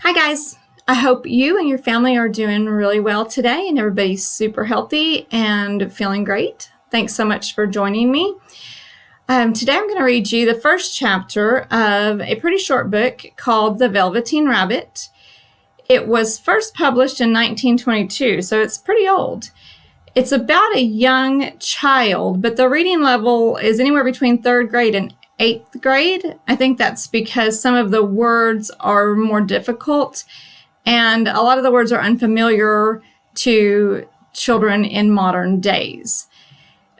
Hi guys, I hope you and your family are doing really well today and everybody's super healthy and feeling great. Thanks so much for joining me. Today I'm going to read you the first chapter of a pretty short book called The Velveteen Rabbit. It was first published in 1922, so it's pretty old. It's about a young child, but the reading level is anywhere between 3rd grade and 8th grade. I think that's because some of the words are more difficult and a lot of the words are unfamiliar to children in modern days.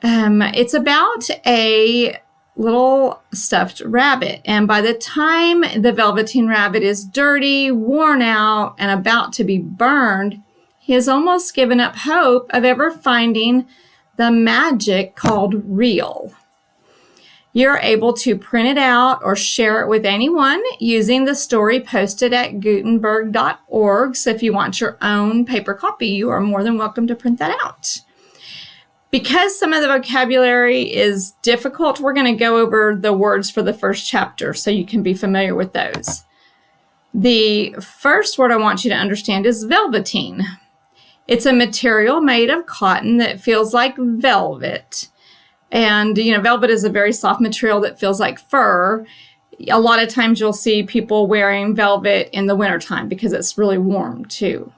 It's about a little stuffed rabbit, and by the time the Velveteen Rabbit is dirty, worn out, and about to be burned, he has almost given up hope of ever finding the magic called real. You're able to print it out or share it with anyone using the story posted at Gutenberg.org. So if you want your own paper copy, you are more than welcome to print that out. Because some of the vocabulary is difficult, we're going to go over the words for the first chapter so you can be familiar with those. The first word I want you to understand is velveteen. It's a material made of cotton that feels like velvet. And, velvet is a very soft material that feels like fur. A lot of times you'll see people wearing velvet in the wintertime because it's really warm too.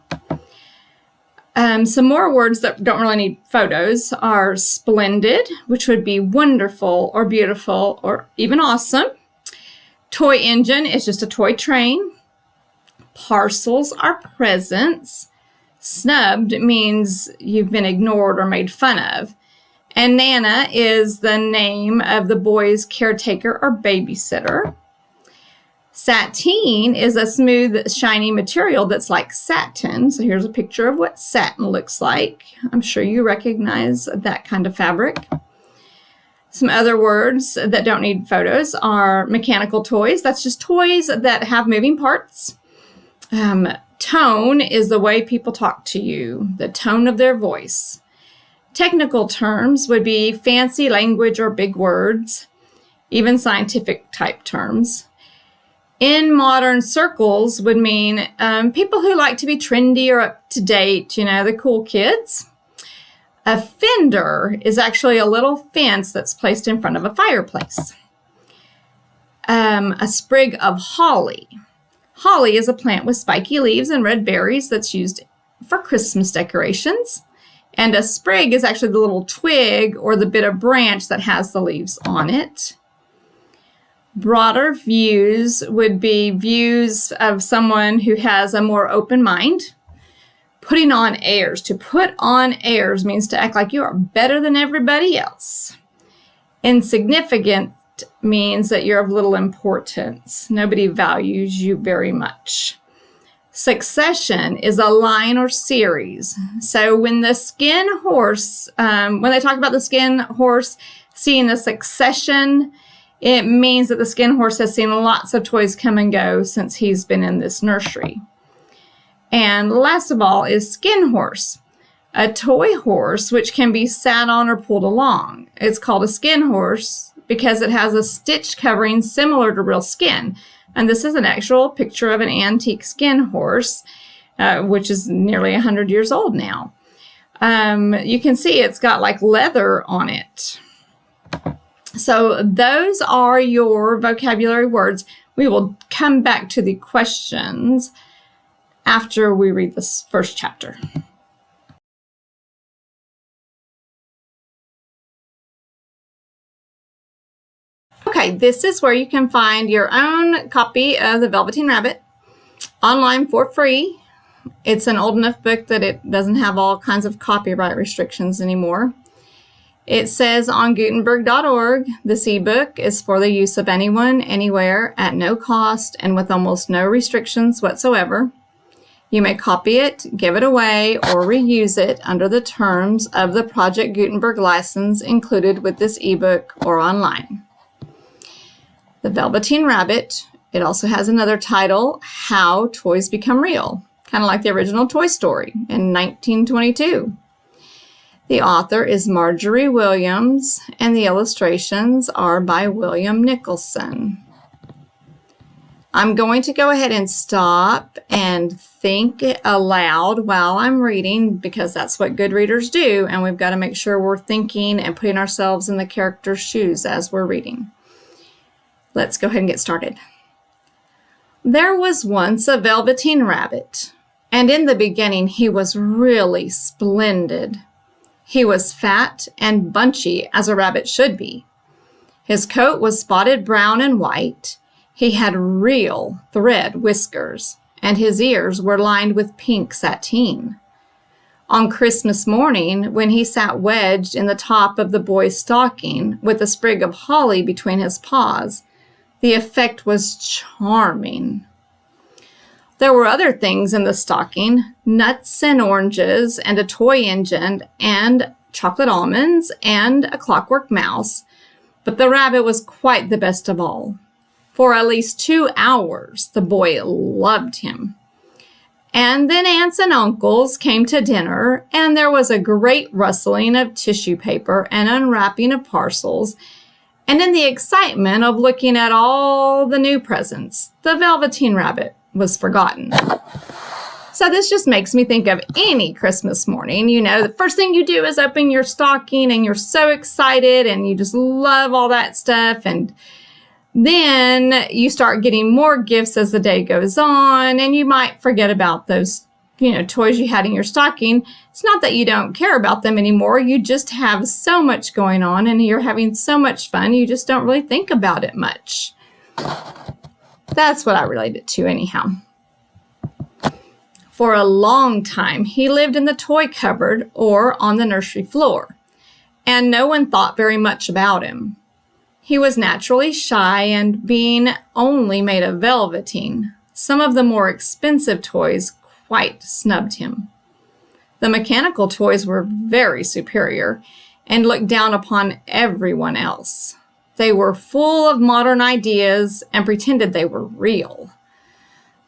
Some more words that don't really need photos are splendid, which would be wonderful or beautiful or even awesome. Toy engine is just a toy train. Parcels are presents. Snubbed means you've been ignored or made fun of. And Nana is the name of the boy's caretaker or babysitter. Satin is a smooth, shiny material that's like satin. So here's a picture of what satin looks like. I'm sure you recognize that kind of fabric. Some other words that don't need photos are mechanical toys. That's just toys that have moving parts. Tone is the way people talk to you, the tone of their voice. Technical terms would be fancy language or big words, even scientific type terms. In modern circles would mean people who like to be trendy or up to date, the cool kids. A fender is actually a little fence that's placed in front of a fireplace. A sprig of holly. Holly is a plant with spiky leaves and red berries that's used for Christmas decorations. And a sprig is actually the little twig or the bit of branch that has the leaves on it. Broader views would be views of someone who has a more open mind. Putting on airs. To put on airs means to act like you are better than everybody else. Insignificant means that you're of little importance. Nobody values you very much. Succession is a line or series. So when the skin horse, when they talk about the skin horse seeing a succession, it means that the skin horse has seen lots of toys come and go since he's been in this nursery. And last of all is skin horse, a toy horse which can be sat on or pulled along. It's called a skin horse because it has a stitch covering similar to real skin. And this is an actual picture of an antique skin horse, which is nearly 100 years old now. You can see it's got like leather on it. So those are your vocabulary words. We will come back to the questions after we read this first chapter. Okay, this is where you can find your own copy of The Velveteen Rabbit online for free. It's an old enough book that it doesn't have all kinds of copyright restrictions anymore. It says on Gutenberg.org, this ebook is for the use of anyone, anywhere, at no cost, and with almost no restrictions whatsoever. You may copy it, give it away, or reuse it under the terms of the Project Gutenberg license included with this ebook or online. The Velveteen Rabbit. It also has another title, How Toys Become Real, kind of like the original Toy Story in 1922. The author is Marjorie Williams, and the illustrations are by William Nicholson. I'm going to go ahead and stop and think aloud while I'm reading, because that's what good readers do, and we've got to make sure we're thinking and putting ourselves in the character's shoes as we're reading. Let's go ahead and get started. There was once a Velveteen Rabbit, and in the beginning he was really splendid. He was fat and bunchy as a rabbit should be. His coat was spotted brown and white. He had real thread whiskers, and his ears were lined with pink sateen. On Christmas morning, when he sat wedged in the top of the boy's stocking with a sprig of holly between his paws, the effect was charming. There were other things in the stocking, nuts and oranges and a toy engine and chocolate almonds and a clockwork mouse, but the rabbit was quite the best of all. For at least 2 hours, the boy loved him. And then aunts and uncles came to dinner, and there was a great rustling of tissue paper and unwrapping of parcels. And in the excitement of looking at all the new presents, the Velveteen Rabbit was forgotten. So this just makes me think of any Christmas morning. You know, the first thing you do is open your stocking, and you're so excited, and you just love all that stuff. And then you start getting more gifts as the day goes on, and you might forget about those, toys you had in your stocking. It's not that you don't care about them anymore. You just have so much going on, and you're having so much fun, you just don't really think about it much. That's what I relate it to anyhow. For a long time, he lived in the toy cupboard or on the nursery floor, and no one thought very much about him. He was naturally shy, and being only made of velveteen, some of the more expensive toys quite snubbed him. The mechanical toys were very superior and looked down upon everyone else. They were full of modern ideas and pretended they were real.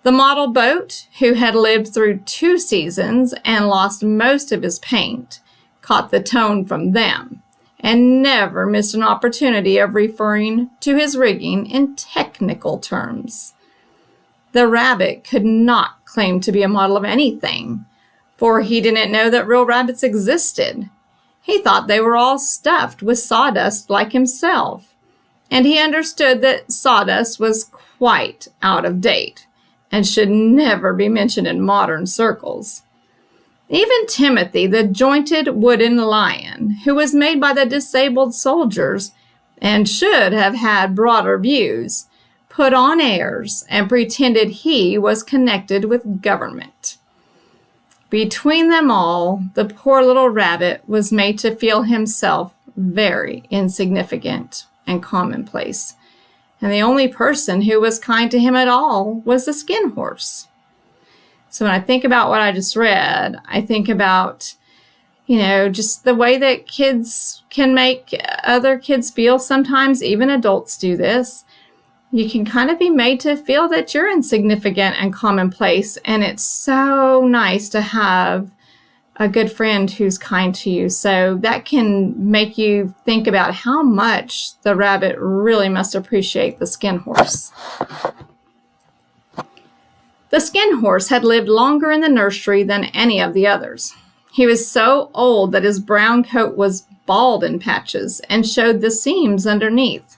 The model boat, who had lived through 2 seasons and lost most of his paint, caught the tone from them, and never missed an opportunity of referring to his rigging in technical terms. The rabbit could not claim to be a model of anything, for he didn't know that real rabbits existed. He thought they were all stuffed with sawdust like himself, and he understood that sawdust was quite out of date and should never be mentioned in modern circles. Even Timothy, the jointed wooden lion, who was made by the disabled soldiers and should have had broader views, put on airs and pretended he was connected with government. Between them all, the poor little rabbit was made to feel himself very insignificant and commonplace, and the only person who was kind to him at all was the skin horse. So when I think about what I just read, I think about, just the way that kids can make other kids feel. Sometimes even adults do this. You can kind of be made to feel that you're insignificant and commonplace, and it's so nice to have a good friend who's kind to you. So that can make you think about how much the rabbit really must appreciate the skin horse. The skin horse had lived longer in the nursery than any of the others. He was so old that his brown coat was bald in patches and showed the seams underneath.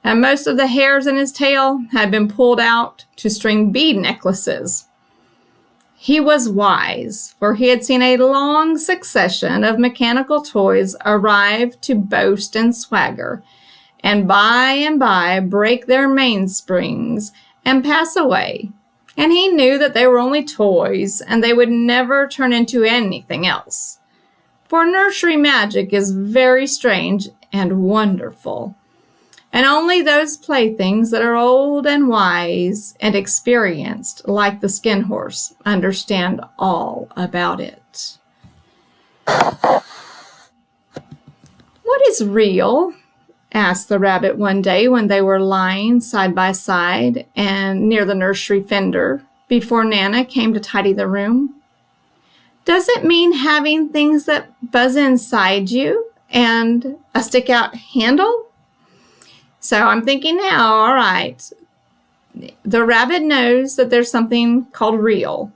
And most of the hairs in his tail had been pulled out to string bead necklaces. He was wise, for he had seen a long succession of mechanical toys arrive to boast and swagger, and by break their mainsprings and pass away. And he knew that they were only toys, and they would never turn into anything else. For nursery magic is very strange and wonderful, and only those playthings that are old and wise and experienced, like the skin horse, understand all about it. "What is real?" asked the rabbit one day when they were lying side by side and near the nursery fender before Nana came to tidy the room. "Does it mean having things that buzz inside you and a stick-out handle?" So I'm thinking now, all right, The rabbit knows that there's something called real.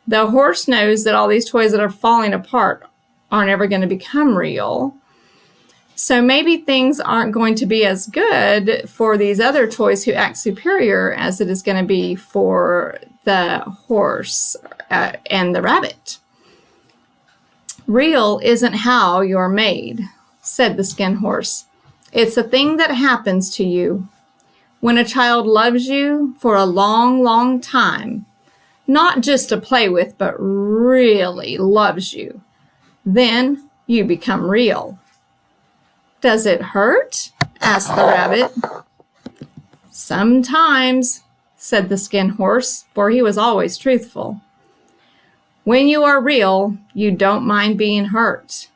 The horse knows that all these toys that are falling apart aren't ever going to become real. So maybe things aren't going to be as good for these other toys who act superior as it is going to be for the horse and the rabbit. Real isn't how you're made, said the skin horse. It's a thing that happens to you. When a child loves you for a long, long time, not just to play with, but really loves you, then you become real. Does it hurt? Asked the rabbit. Sometimes, said the skin horse, for he was always truthful. When you are real, you don't mind being hurt.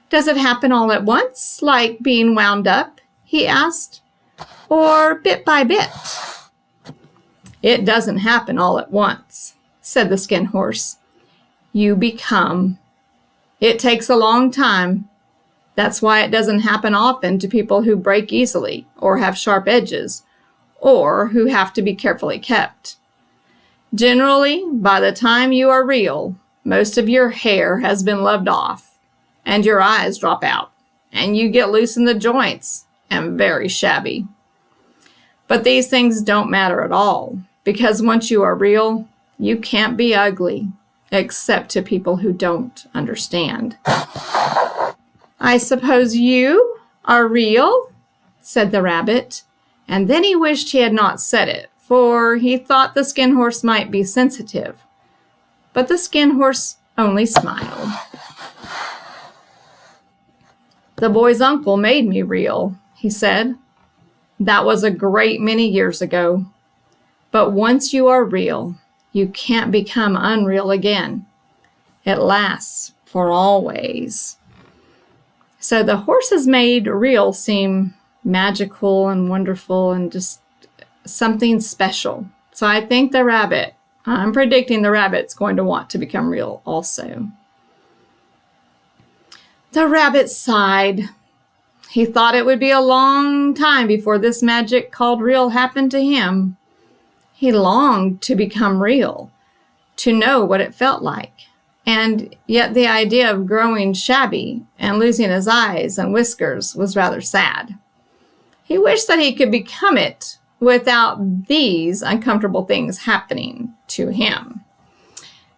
Does it happen all at once, like being wound up? He asked. Or bit by bit? It doesn't happen all at once, said the skin horse. You become. It takes a long time. That's why it doesn't happen often to people who break easily or have sharp edges or who have to be carefully kept. Generally, by the time you are real, most of your hair has been loved off and your eyes drop out and you get loose in the joints and very shabby. But these things don't matter at all because once you are real, you can't be ugly except to people who don't understand. I suppose you are real, said the rabbit, and then he wished he had not said it, for he thought the skin horse might be sensitive. But the skin horse only smiled. The boy's uncle made me real, he said. That was a great many years ago. But once you are real, you can't become unreal again. It lasts for always. So the horses made real seem magical and wonderful and just something special. So I think I'm predicting the rabbit's going to want to become real also. The rabbit sighed. He thought it would be a long time before this magic called real happened to him. He longed to become real, to know what it felt like. And yet the idea of growing shabby and losing his eyes and whiskers was rather sad. He wished that he could become it without these uncomfortable things happening to him.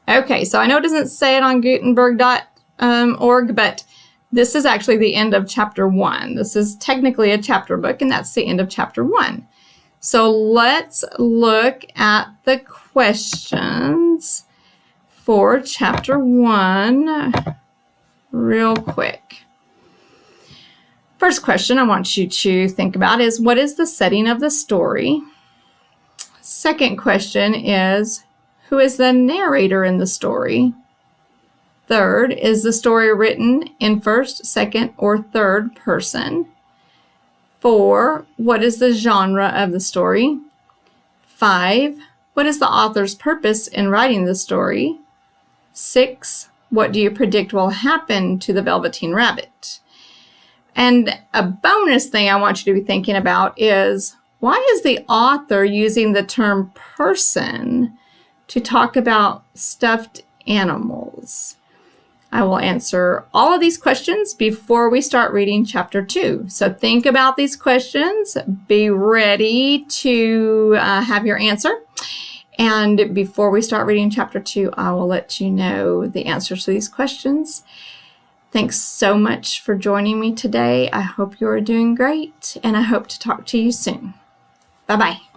Okay, so I know it doesn't say it on Gutenberg.org, but this is actually the end of chapter 1. This is technically a chapter book, and that's the end of chapter 1. So let's look at the questions for chapter 1 real quick. First question I want you to think about is, what is the setting of the story? Second question is, who is the narrator in the story? Third, is the story written in first, second, or third person? 4, what is the genre of the story? 5, what is the author's purpose in writing the story? 6, what do you predict will happen to the Velveteen Rabbit? And a bonus thing I want you to be thinking about is, why is the author using the term person to talk about stuffed animals? I will answer all of these questions before we start reading chapter 2. So think about these questions. Be ready to have your answer. And before we start reading chapter 2, I will let you know the answers to these questions. Thanks so much for joining me today. I hope you are doing great, and I hope to talk to you soon. Bye-bye.